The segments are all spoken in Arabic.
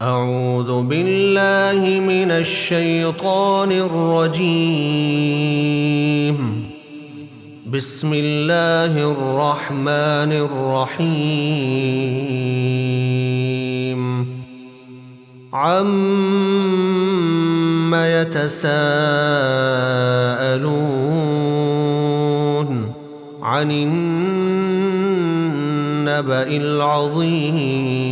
أعوذ بالله من الشيطان الرجيم. بسم الله الرحمن الرحيم. عَمَّ يتساءلون عن النبأ العظيم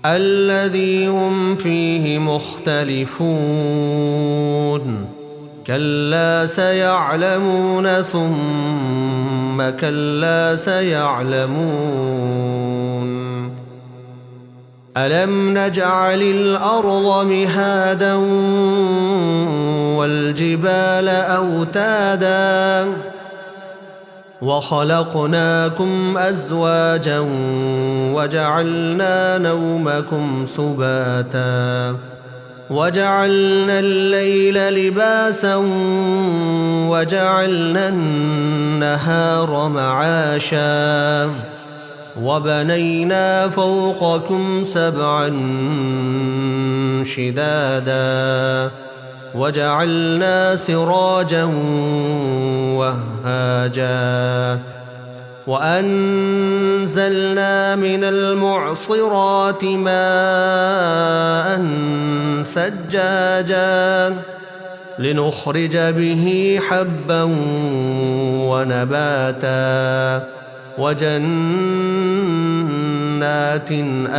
الذي هم فيه مختلفون كلا سيعلمون ثم كلا سيعلمون ألم نجعل الأرض مهادا والجبال أوتادا وخلقناكم أزواجا وجعلنا نومكم سباتا وجعلنا الليل لباسا وجعلنا النهار معاشا وبنينا فوقكم سبعا شدادا وجعلنا سراجا وهاجا وأنزلنا من المعصرات ماء ثجاجا لنخرج به حبا ونباتا وجنات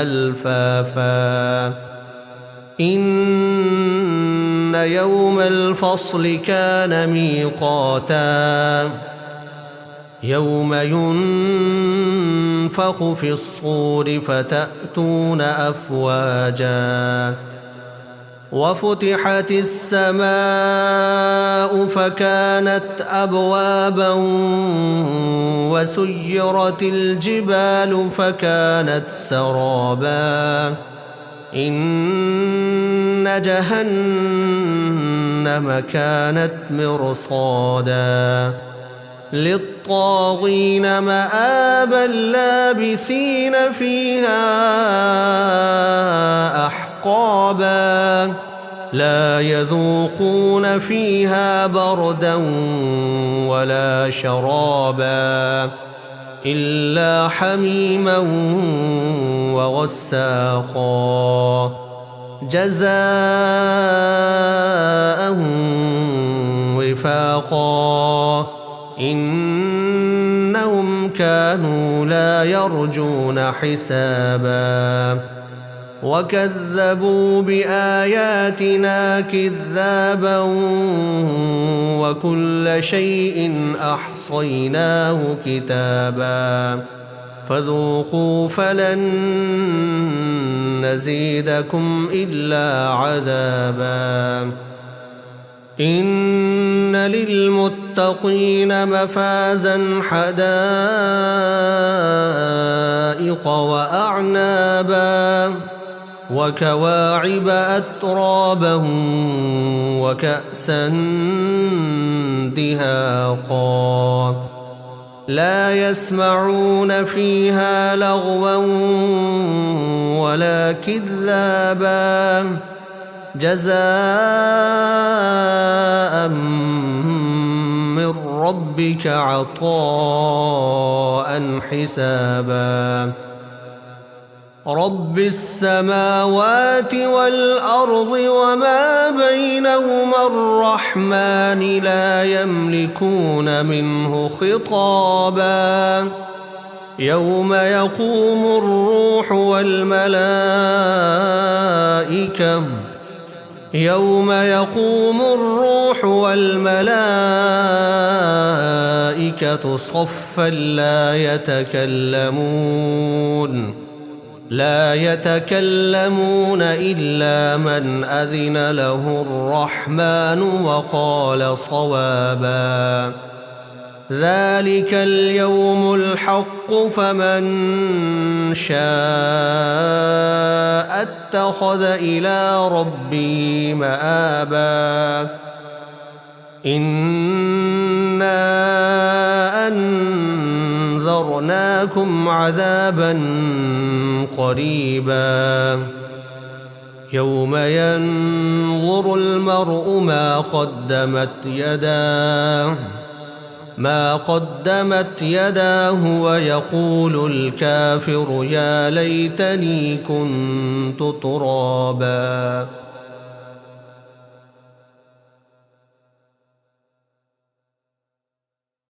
ألفافا إن يوم الفصل كان ميقاتا يوم ينفخ في الصور فتأتون أفواجا وفتحت السماء فكانت أبوابا وسيرت الجبال فكانت سرابا إن جهنم كانت مرصادا للطاغين مآبا لابثين فيها أحقابا لا يذوقون فيها بردا ولا شرابا إلا حميما وغساقا جزاء وفاقا إنهم كانوا لا يرجون حسابا وكذبوا بآياتنا كذابا وكل شيء أحصيناه كتابا فذوقوا فلن نزيدكم إلا عذابا إن للمتقين مفازا حدائق وأعنابا وكواعب أترابا وكأسا دهاقا لا يسمعون فيها لغوا ولا كذابا جزاء من ربك عطاء حسابا رب السماوات والأرض وما بينهما الرحمن لا يملكون منه خطابا يوم يقوم الروح والملائكة صفا لا يتكلمون إلا من أذن له الرحمن وقال صوابا ذلك اليوم الحق فمن شاء اتخذ إلى ربه مآبا إنا وأنذرناكم عذابا قريبا يوم ينظر المرء ما قدمت يداه ويقول الكافر يا ليتني كنت ترابا.